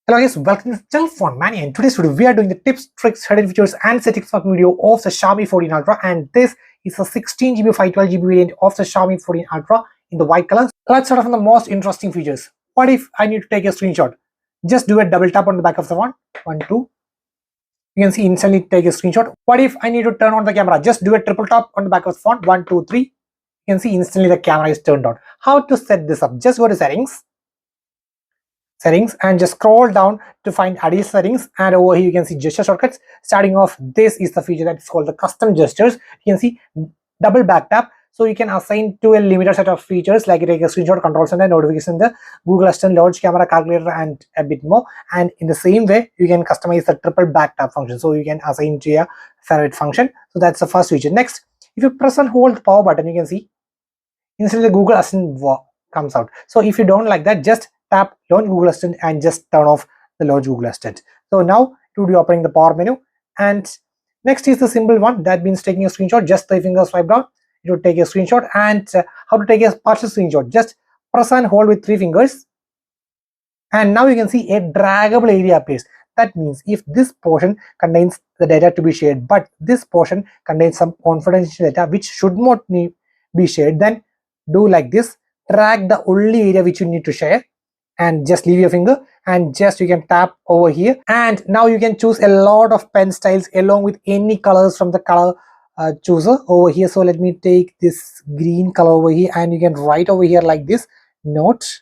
Hello guys, welcome to Telephone Mania. In today's video, we are doing the tips, tricks, hidden features, and settings fucking video of the Xiaomi 14 Ultra, and this is a 16GB 512GB variant of the Xiaomi 14 Ultra in the white color. Let's start off on the most interesting features. What if I need to take a screenshot? Just do a double tap on the back of the phone. 1, 2. You can see instantly take a screenshot. What if I need to turn on the camera? Just do a triple tap on the back of the phone. 1, 2, 3. You can see instantly the camera is turned on. How to set this up? Just go to settings and just scroll down to find additional settings, and over here you can see gesture shortcuts. Starting off, this is the feature that is called the custom gestures. You can see double back tap, so you can assign to a limited set of features like take a screenshot, control center, notification, the Google Assistant, launch camera, calculator, and a bit more. And in the same way, you can customize the triple back tap function, so you can assign to a favorite function. So that's the first feature. Next, if you press and hold the power button, you can see instantly the Google Assistant comes out. So if you don't like that, just tap launch Google Assistant and just turn off the launch Google Assistant. So now it will be opening the power menu, and next is the simple one, that means taking a screenshot. Just 3 fingers swipe down, it will take a screenshot. And how to take a partial screenshot? Just press and hold with 3 fingers, and now you can see a draggable area appears. That means if this portion contains the data to be shared, but this portion contains some confidential data which should not be shared, then do like this, drag the only area which you need to share, and just leave your finger and just you can tap over here, and now you can choose a lot of pen styles along with any colors from the color chooser over here. So let me take this green color over here, and you can write over here like this note,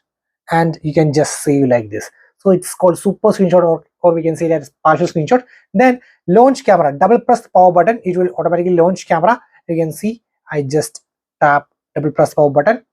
and you can just save like this. So it's called super screenshot, or we can say that it's partial screenshot. Then launch camera, double press the power button, it will automatically launch camera. You can see I just tap double press power button,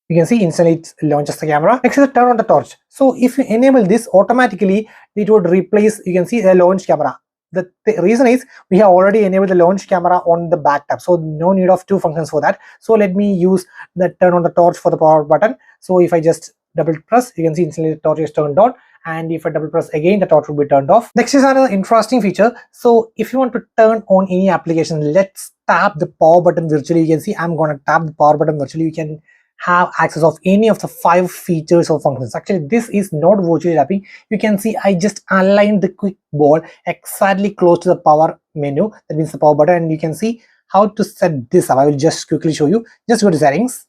you can see instantly it launches the camera. Next is turn on the torch. So if you enable this, automatically it would replace, you can see, the launch camera. The reason is we have already enabled the launch camera on the back tab, so no need of 2 functions for that. So let me use the turn on the torch for the power button. So if I just double press, you can see instantly the torch is turned on, and if I double press again, the torch will be turned off. Next is another interesting feature. So if you want to turn on any application, let's tap the power button virtually. You can see I'm going to tap the power button virtually. You can have access of any of the 5 features or functions. Actually, this is not virtually tapping. You can see I just aligned the quick ball exactly close to the power menu, that means the power button, and you can see how to set this up. I will just quickly show you. Just go to settings,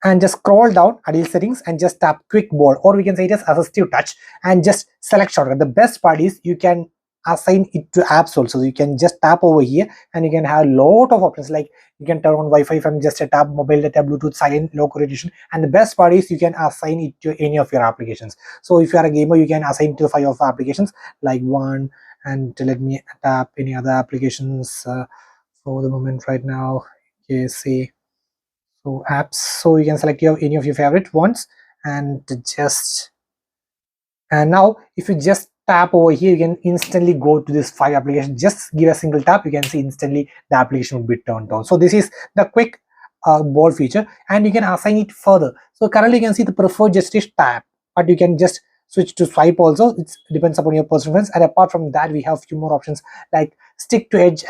and just scroll down additional settings and just tap quick ball, or we can say it as assistive touch, and just select shortcut. The best part is you can assign it to apps also. So you can just tap over here and you can have a lot of options, like you can turn on Wi-Fi from just a tap, mobile data, Bluetooth, silent, low correlation, and the best part is you can assign it to any of your applications. So if you are a gamer, you can assign to 5 of applications like one, and let me tap any other applications for the moment right now. Okay, say so apps, so you can select any of your favorite ones, and now if you just tap over here, you can instantly go to this 5 applications. Just give a single tap, you can see instantly the application will be turned on. So this is the quick ball feature, and you can assign it further. So currently you can see the preferred gesture is tap, but you can just switch to swipe also. It depends upon your personal preference. And apart from that, we have few more options like stick to edge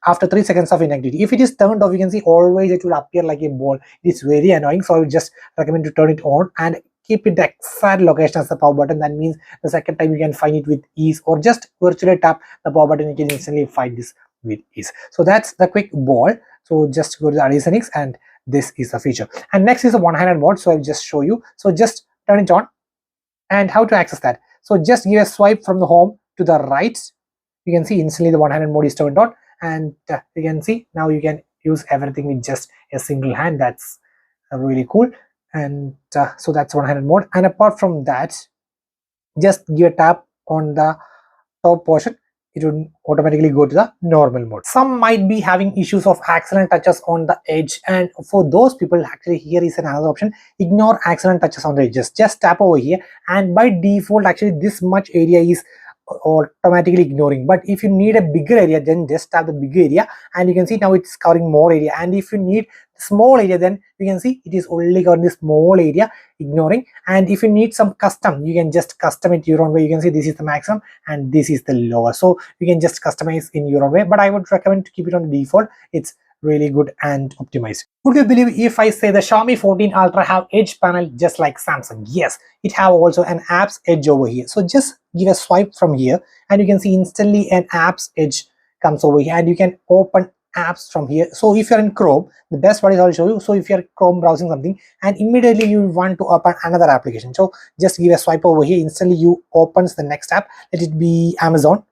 after 3 seconds of inactivity. If it is turned off, you can see always it will appear like a ball. It is very annoying, so I would just recommend to turn it on and keep it the exact location as the power button. That means the second time you can find it with ease, or just virtually tap the power button, you can instantly find this with ease. So that's the quick ball. So just go to the additional settings, and this is the feature. And next is the one-handed mode, so I'll just show you. So just turn it on, and how to access that. So just give a swipe from the home to the right, you can see instantly the one-handed mode is turned on, and you can see now you can use everything with just a single hand. That's really cool. And so that's one-handed mode. And apart from that, just give a tap on the top portion, it will automatically go to the normal mode. Some might be having issues of accident touches on the edge, and for those people, actually here is another option: ignore accident touches on the edges. Just tap over here, and by default actually this much area is automatically ignoring, but if you need a bigger area, then just tap the bigger area, and you can see now it's covering more area. And if you need small area, then you can see it is only covering the small area, ignoring. And if you need some custom, you can just custom it your own way. You can see this is the maximum and this is the lower, so you can just customize in your own way, but I would recommend to keep it on the default. It's really good and optimized. Would you believe if I say the Xiaomi 14 Ultra have edge panel just like Samsung? Yes, it have also an apps edge over here. So just give a swipe from here and you can see instantly an apps edge comes over here and you can open apps from here. So if you're in Chrome, the best part is I'll show you. So if you're Chrome browsing something and immediately you want to open another application, so just give a swipe over here, instantly you opens the next app. Let it be Amazon.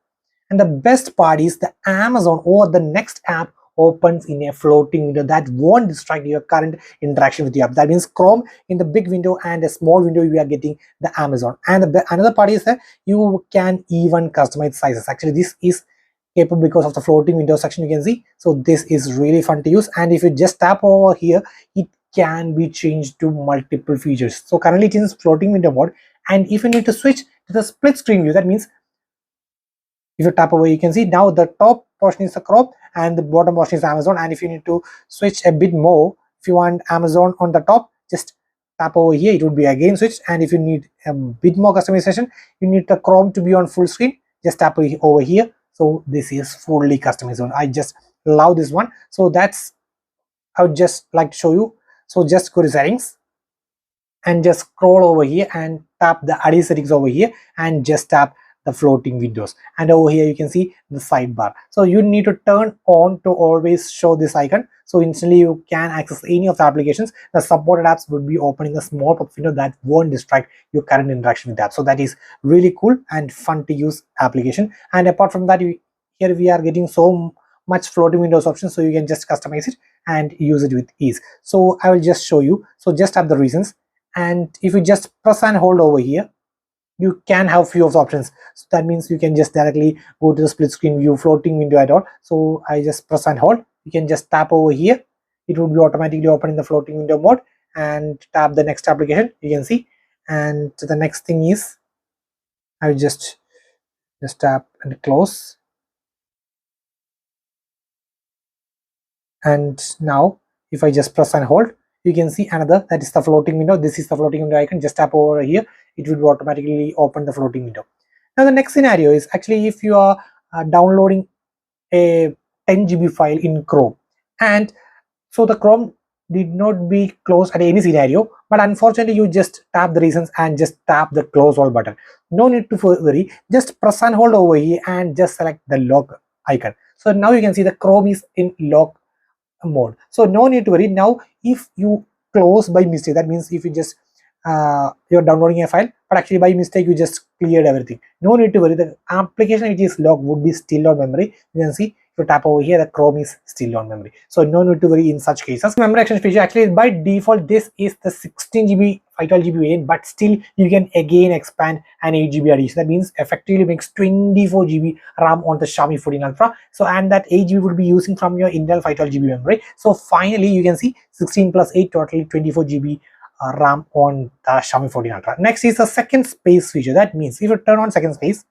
And the best part is the Amazon or the next app opens in a floating window that won't distract your current interaction with the app. That means Chrome in the big window and a small window you are getting the Amazon. And another part is that you can even customize sizes. Actually, this is capable because of the floating window section you can see. So this is really fun to use. And if you just tap over here, it can be changed to multiple features. So currently it is floating window mode. And if you need to switch to the split screen view, that means if you tap over, you can see now the top portion is the Chrome and the bottom portion is Amazon. And if you need to switch a bit more, if you want Amazon on the top, just tap over here, it would be again switched. And if you need a bit more customization, you need the Chrome to be on full screen, just tap over here. So this is fully customized. I just love this one. So that's I would just like to show you. So just go to settings and just scroll over here and tap the additional settings over here and just tap the floating windows, and over here you can see the sidebar. So you need to turn on to always show this icon, so instantly you can access any of the applications. The supported apps would be open in a small pop-up window that won't distract your current interaction with the app. So that is really cool and fun to use application. And apart from that, here we are getting so much floating windows options, so you can just customize it and use it with ease. So I will just show you. So just have the reasons, and if you just press and hold over here, you can have few of the options. So that means you can just directly go to the split screen view, floating window at all. So I just press and hold. You can just tap over here, it would be automatically open in the floating window mode, and tap the next application, you can see. And the next thing is I will just tap and close. And now if I just press and hold, you can see another, that is the floating window. This is the floating window icon. Just tap over here, it will automatically open the floating window. Now the next scenario is actually if you are downloading a 10 GB file in Chrome, and so the Chrome did not be closed at any scenario, but unfortunately you just tap the reasons and just tap the close all button. No need to worry, just press and hold over here and just select the lock icon. So now you can see the Chrome is in lock mode, so no need to worry. Now if you close by mistake, that means if you just you're downloading a file but actually by mistake you just cleared everything, no need to worry, the application which is locked would be still on memory. You can see if you tap over here, the Chrome is still on memory, so no need to worry in such cases. Memory extension feature, actually by default this is the 16 GB 512 GB variant, but still you can again expand an 8 GB addition. That means effectively makes 24 GB RAM on the Xiaomi 14 Ultra. So and that 8 GB will be using from your Intel 512 GB memory. So finally you can see 16 plus 8 totally 24 GB RAM on the Xiaomi 14 Ultra. Next is the second space feature. That means if you turn on second space,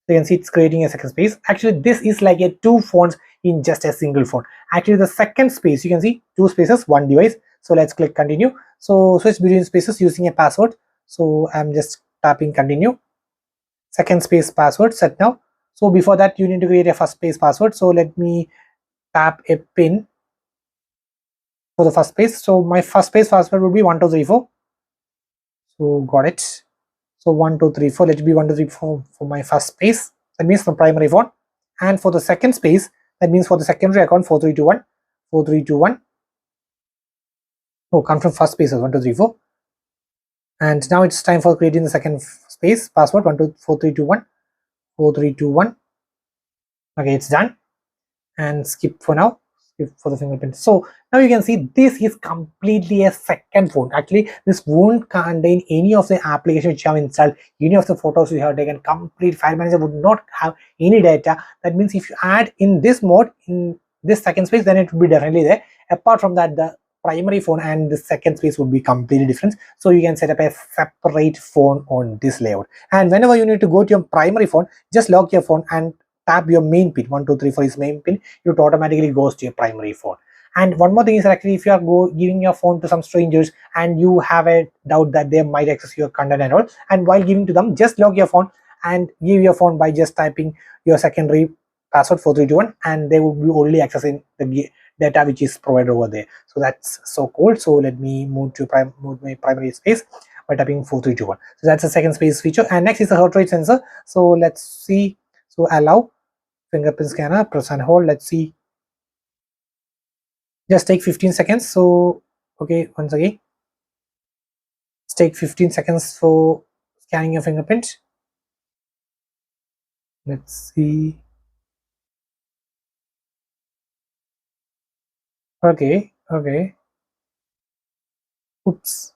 you can see it's creating a second space. Actually this is like a two phones in just a single phone. Actually the second space, you can see two spaces, one device. So let's click continue. So switch between spaces using a password. So I'm just tapping continue. Second space password set now. So before that you need to create a first space password. So let me tap a pin for the first space. So my first space password would be 1234. So got it. So 1234, let it be 1234 for my first space. That means the primary phone. And for the second space, that means for the secondary account 4321 4321. Oh, come from first space as 1234. And now it's time for creating the second space password 4321 4321. Okay, it's done. And skip for now. For the fingerprint. So now you can see this is completely a second phone. Actually this won't contain any of the applications which you have installed, any of the photos you have taken. Complete file manager would not have any data. That means if you add in this mode, in this second space, then it would be definitely there. Apart from that, the primary phone and the second space would be completely different. So you can set up a separate phone on this layout, and whenever you need to go to your primary phone, just lock your phone and tap your main pin. 1234 is main pin, it automatically goes to your primary phone. And one more thing is actually if you are giving your phone to some strangers and you have a doubt that they might access your content and all, and while giving to them, just lock your phone and give your phone by just typing your secondary password 4321, and they would be only accessing the data which is provided over there. So that's so cool. So let me move my primary space by tapping 4321. So that's the second space feature. And next is the heart rate sensor. So let's see. So allow fingerprint scanner, press and hold. Let's see. Just take 15 seconds. So okay, once again, let's take 15 seconds for scanning your fingerprint. Let's see. Okay, okay. Oops.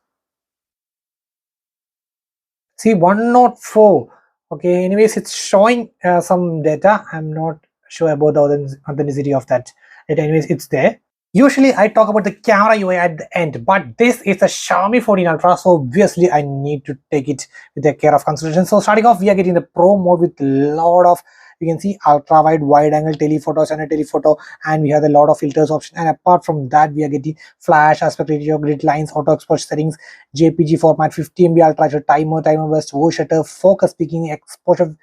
See, 104. Okay, anyways, it's showing some data. I'm not sure about the authenticity of that. But anyways, it's there. Usually I talk about the camera UI at the end, but this is the Xiaomi 14 Ultra, so obviously I need to take it with a care of consideration. So starting off, we are getting the Pro mode with a lot of, you can see, ultra wide angle telephoto, standard telephoto, and we have a lot of filters option. And apart from that, we are getting flash, aspect ratio, grid lines, auto exposure settings, JPG format, 50 MB ultra, timer burst, voice shutter, focus peaking, exposure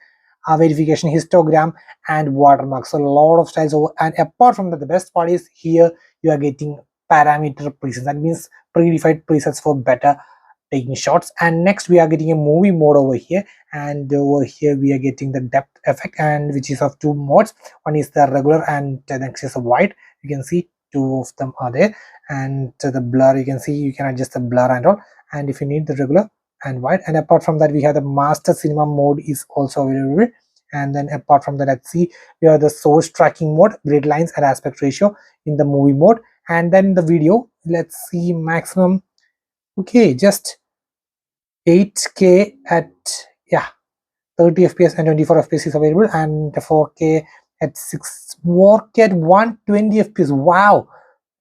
verification, histogram, and watermark. So a lot of styles over. And apart from that, the best part is here you are getting parameter presets. That means predefined presets for better taking shots. And next we are getting a movie mode over here, and over here we are getting the depth effect, and which is of two modes. One is the regular and the next is a wide. You can see two of them are there. And the blur, you can see you can adjust the blur and all. And if you need the regular and wide, and apart from that we have the master cinema mode is also available. And then apart from that, let's see, we have the source tracking mode, grid lines and aspect ratio in the movie mode. And then the video, let's see, maximum, okay, just 8K at, yeah, 30 fps and 24 fps is available, and 4K at 4K at 120 fps. Wow.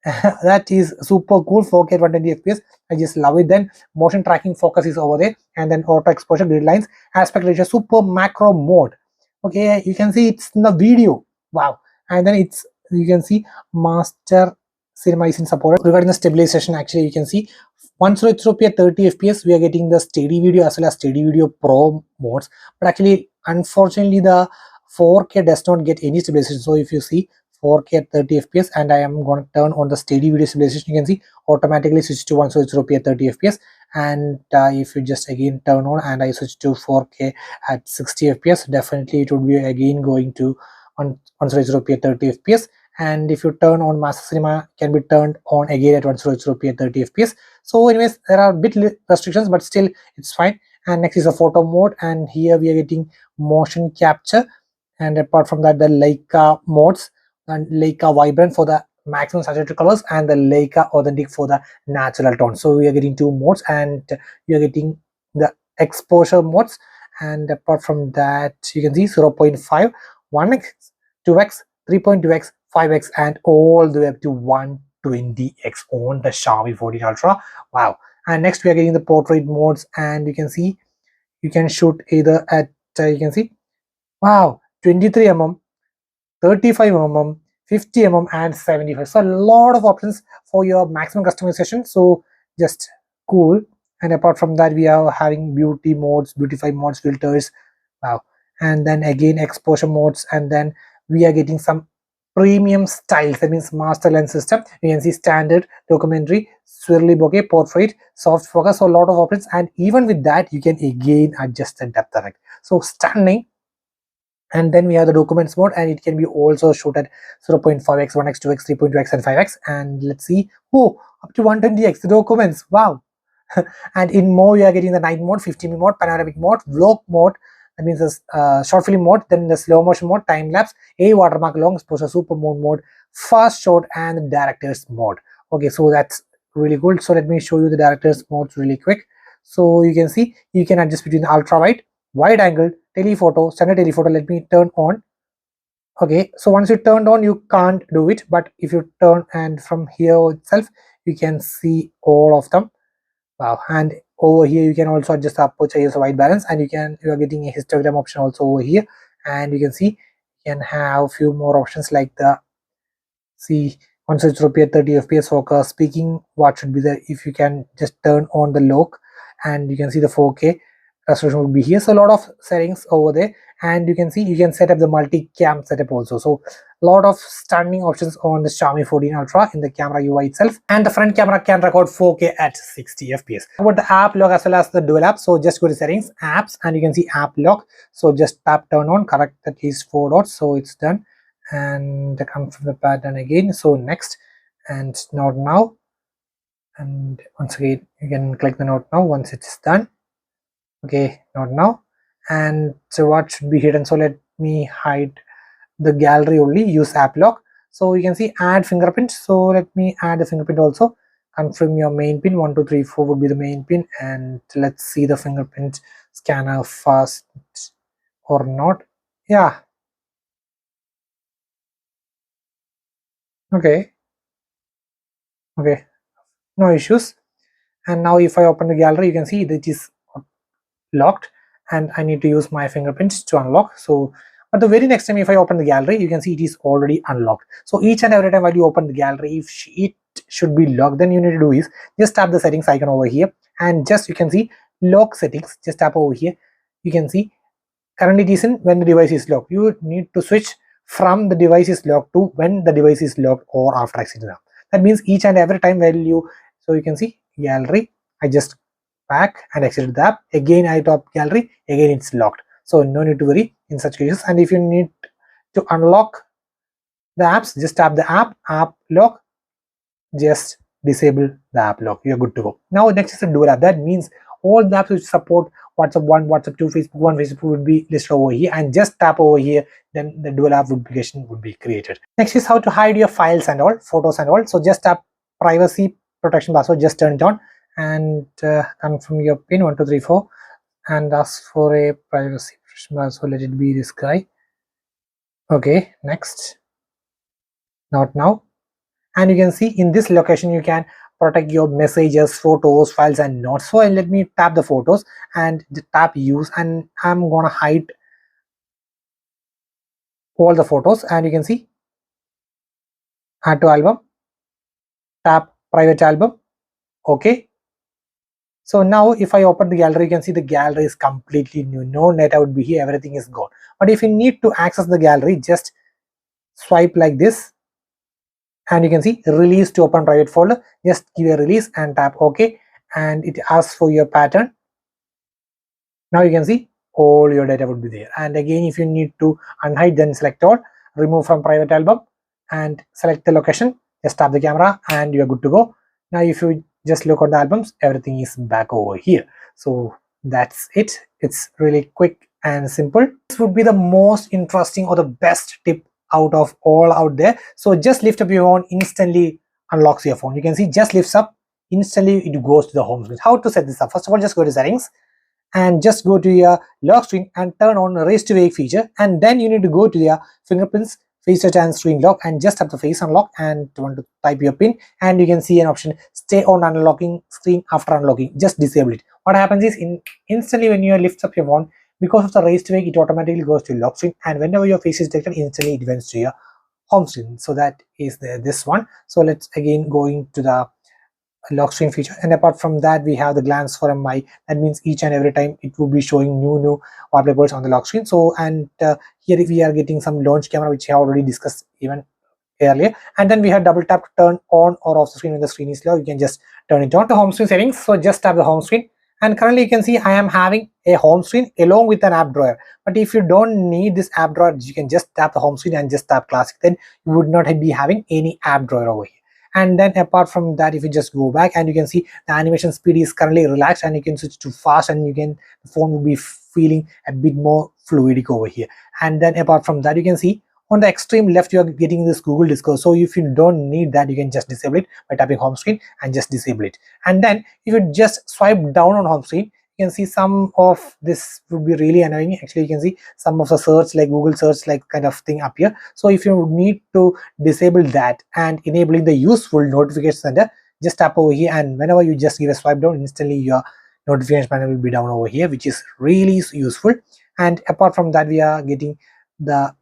That is super cool. 4K at 120 fps, I just love it. Then motion tracking focus is over there, and then auto exposure, grid lines, aspect ratio, super macro mode. Okay, you can see it's in the video. Wow. And then it's, you can see master cinema is in support. Regarding the stabilization, actually you can see once it's at 30 fps, we are getting the steady video as well as steady video pro modes. But actually, unfortunately, the 4K does not get any stabilization. So if you see 4K at 30 fps, and I am going to turn on the steady video stabilization, you can see automatically switch to 120p at 30 fps. And if you just again turn on and I switch to 4K at 60 fps, definitely it would be again going to 120p at 30 fps. And if you turn on master cinema, can be turned on again at 120p at 30 fps. So anyways, there are bit restrictions, but still it's fine. And next is a photo mode, and here we are getting motion capture. And apart from that, the Leica modes, and Leica vibrant for the maximum saturated colors, and the Leica authentic for the natural tone. So we are getting two modes, and you are getting the exposure modes. And apart from that, you can see 0.5, 1x, 2x, 3.2x, 5x, and all the way up to 120x on the Xiaomi 14 Ultra. Wow. And next we are getting the portrait modes, and you can see you can shoot either at you can see, wow, 23 mm, 35 mm, 50 mm, and 75. So a lot of options for your maximum customization. So just cool. And apart from that, we are having beauty modes, beautify modes, filters. Wow. And then again exposure modes, and then we are getting some premium styles. That means master lens system. You can see standard, documentary, swirly bokeh, portrait, soft focus. So a lot of options, and even with that you can again adjust the depth effect. So stunning. And then we have the documents mode, and it can be also shoot at 0.5x, 1x, 2x, 3.2x, and 5x. And let's see, oh, up to 120x the documents. Wow. And in more we are getting the night mode, 50mm mode, panoramic mode, vlog mode, that means the short film mode, then the slow motion mode, time lapse, a watermark, long exposure, super mode, fast shot, and the director's mode. Okay, so that's really good. So let me show you the director's modes really quick. So you can see you can adjust between the ultra wide angle, telephoto, standard telephoto. Let me turn on. Okay, so once you turned on, you can't do it, but if you turn, and from here itself you can see all of them. Wow. And over here you can also adjust the aperture, ISO, white balance, and you are getting a histogram option also over here. And you can see you can have few more options like the, see, 160p at 30 fps focus, speaking, what should be there. If you can just turn on the lock, and you can see the 4K resolution would be here. So a lot of settings over there, and you can see you can set up the multi-cam setup also. So a lot of stunning options on the Xiaomi 14 Ultra in the camera UI itself, and the front camera can record 4K at 60 fps. About the app lock as well as the dual app, so just go to settings, apps, and you can see app lock. So just tap turn on, correct at least 4 dots, so it's done, and come from the pattern again, so next, and not now, and once again you can click the note now once it's done. Okay, not now. And so what should be hidden, so let me hide the gallery only, use app lock. So you can see add fingerprint, so let me add the fingerprint also. Confirm your main pin, 1234 would be the main pin, and let's see the fingerprint scanner fast or not. Yeah, okay, okay, no issues. And now if I open the gallery, you can see that it is locked, and I need to use my fingerprints to unlock. So but the very next time if I open the gallery, you can see it is already unlocked. So each and every time while you open the gallery, if it should be locked, then you need to do is just tap the settings icon over here, and just you can see lock settings, just tap over here. You can see currently it is in when the device is locked. You need to switch from the device is locked to when the device is locked or after exiting them. That means each and every time while you, so you can see gallery, I just back and exited the app, again I top gallery, again it's locked. So no need to worry in such cases. And if you need to unlock the apps, just tap the app lock, just disable the app lock, you're good to go. Now next is the dual app. That means all the apps which support WhatsApp 1, WhatsApp 2, Facebook 1, Facebook would be listed over here, and just tap over here, then the dual app application would be created. Next is how to hide your files and all, photos and all. So just tap privacy protection password, just turn it on, and confirm your pin 1234, and ask for a privacy protection password. Let it be this guy. Okay, next, not now. And you can see in this location you can protect your messages, photos, files, and notes. So let me tap the photos and tap use, and I'm gonna hide all the photos, and you can see add to album, tap private album. Okay, so now if I open the gallery, you can see the gallery is completely new, no data would be here, everything is gone. But if you need to access the gallery, just swipe like this, and you can see release to open private folder, just give a release and tap OK, and it asks for your pattern. Now you can see all your data would be there. And again, if you need to unhide, then select all, remove from private album, and select the location, just tap the camera, and you're good to go. Now if you just look at the albums, everything is back over here. So that's it. It's really quick and simple. This would be the most interesting or the best tip out of all out there. So just lift up your phone, instantly unlocks your phone. You can see just lifts up, instantly it goes to the home screen. How to set this up? First of all, just go to settings and just go to your lock screen and turn on raise to wake feature, and then you need to go to your fingerprints, face touch and screen lock, and just tap the face unlock and want to type your pin, and you can see an option stay on unlocking screen after unlocking. Just disable it. What happens is instantly when you lift up your phone, because of the raise to wake, it automatically goes to lock screen, and whenever your face is detected, instantly it went to your home screen. So that is this one. So let's again go into the lock screen feature, and apart from that we have the glance for MI. That means each and every time it will be showing new wallpapers on the lock screen. So and here we are getting some launch camera, which I already discussed even earlier, and then we have double tap to turn on or off the screen. When the screen is low, you can just turn it on. The home screen settings, so just tap the home screen, and currently you can see I am having a home screen along with an app drawer. But if you don't need this app drawer, you can just tap the home screen and just tap classic, then you would not be having any app drawer over here. And then apart from that, if you just go back, and you can see the animation speed is currently relaxed, and you can switch to fast, and the phone will be feeling a bit more fluidic over here. And then apart from that, you can see on the extreme left you are getting this Google Discover. So if you don't need that, you can just disable it by tapping home screen and just disable it. And then if you just swipe down on home screen, you can see some of this would be really annoying. Actually, you can see some of the search, like Google search like kind of thing up here. So if you need to disable that and enabling the useful notification center, just tap over here, and whenever you just give a swipe down, instantly your notification panel will be down over here, which is really useful. And apart from that, we are getting the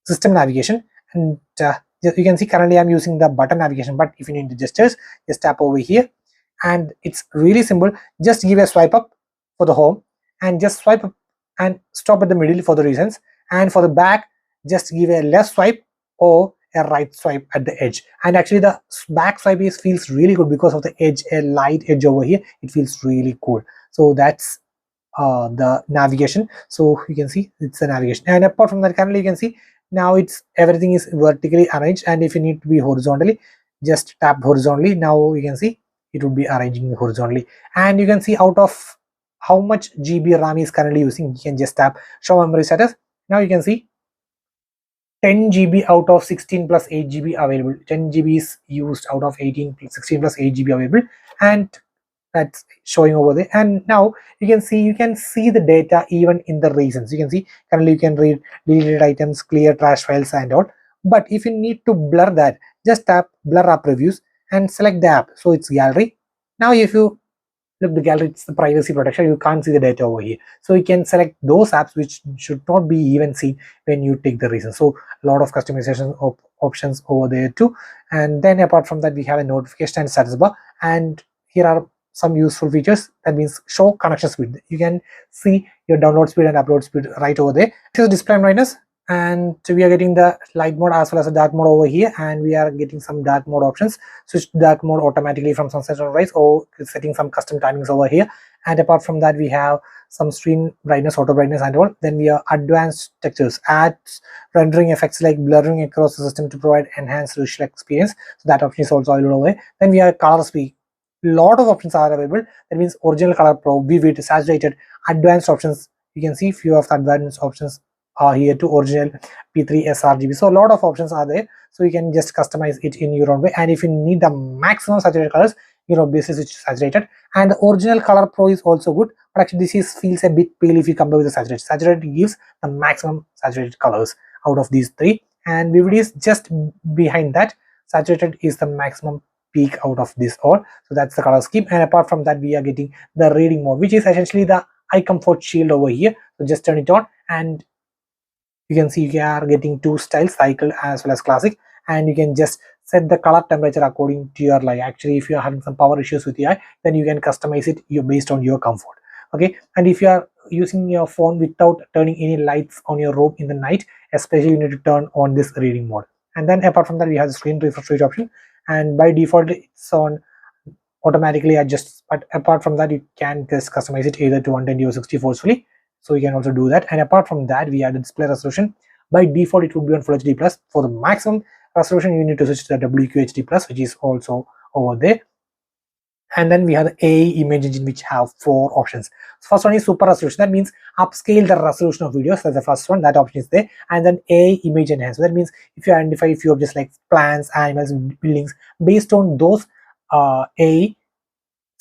system navigation, and you can see currently I'm using the button navigation, but if you need the gestures, just tap over here, and it's really simple. Just give a swipe up for the home, and just swipe up and stop at the middle for the reasons, and for the back just give a left swipe or a right swipe at the edge. And actually the back swipe feels really good because of the edge, a light edge over here. It feels really cool. So that's the navigation. So you can see it's the navigation, and apart from that, currently you can see now it's everything is vertically arranged, and if you need to be horizontally, just tap horizontally. Now you can see it will be arranging horizontally, and you can see out of how much GB RAM is currently using. You can just tap show memory status. Now you can see 10 GB out of 16 plus 8 GB available. 10 GB is used out of 16 plus 8 GB available, and that's showing over there. And now you can see the data even in the reasons. You can see currently you can read deleted items, clear trash files and all. But if you need to blur that, just tap blur app reviews and select the app. So it's gallery. Now if you look the gallery, it's the privacy protection, you can't see the data over here. So you can select those apps which should not be even seen when you take the reason. So a lot of customization options over there too. And then apart from that, we have a notification and status bar, and here are some useful features. That means show connection speed. You can see your download speed and upload speed right over there. This is display brightness, and we are getting the light mode as well as the dark mode over here, and we are getting some dark mode options. Switch to dark mode automatically from sunset to sunrise, or setting some custom timings over here. And apart from that, we have some screen brightness, auto brightness and all. Then we have advanced textures, adds rendering effects like blurring across the system to provide enhanced visual experience. So that option is also available over here. Then we have color speed. Lot of options are available. That means original color pro, vivid, saturated, advanced options. You can see few of the advanced options are here to original, P3, sRGB. So a lot of options are there. So you can just customize it in your own way. And if you need the maximum saturated colors, this is saturated. And the original color pro is also good, but actually this feels a bit pale if you compare with the saturated. Saturated gives the maximum saturated colors out of these three, and vivid is just behind that. Saturated is the maximum peak out of this all. So that's the color scheme. And apart from that, we are getting the reading mode, which is essentially the eye comfort shield over here. So just turn it on, and you can see you are getting two styles, cycle as well as classic, and you can just set the color temperature according to your light. Actually, if you are having some power issues with the eye, then you can customize it based on your comfort. Okay, and if you are using your phone without turning any lights on your room in the night, especially you need to turn on this reading mode. And then apart from that, we have the screen refresh rate option, and by default it's on automatically adjusts, but apart from that, you can just customize it either to 120 or 60 forcefully. So you can also do that. And apart from that, we have the display resolution. By default it would be on Full HD plus. For the maximum resolution, you need to switch to the WQHD plus, which is also over there. And then we have the AI image engine, which have 4 options. First one is super resolution. That means upscale the resolution of videos. That's the first one. That option is there. And then AI image enhancement. That means if you identify a few objects like plants, animals, buildings, based on those AI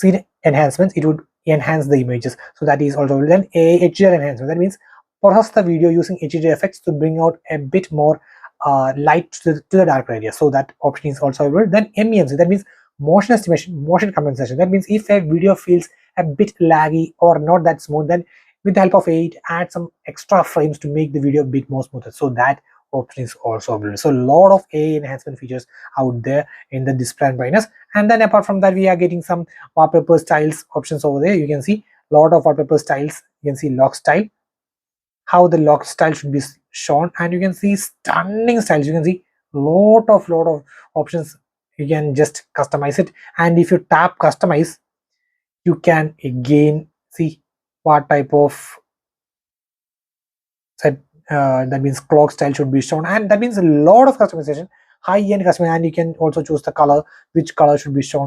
scene enhancements, it would enhance the images. So that is also. Then AI HDR enhancement. That means process the video using HDR effects to bring out a bit more light to the dark area. So that option is also available. Then MEMC. That means motion estimation, motion compensation. That means if a video feels a bit laggy or not that smooth, then with the help of AI, add some extra frames to make the video a bit more smoother. So that option is also available. So a lot of AI enhancement features out there in the display and brightness. And then apart from that, we are getting some wallpaper styles options over there. You can see a lot of wallpaper styles. You can see lock style, how the lock style should be shown, and you can see stunning styles. You can see lot of options. You can just customize it, and if you tap customize, you can again see what type of set that means clock style should be shown, and that means a lot of customization, high-end customization. And you can also choose the color, which color should be shown.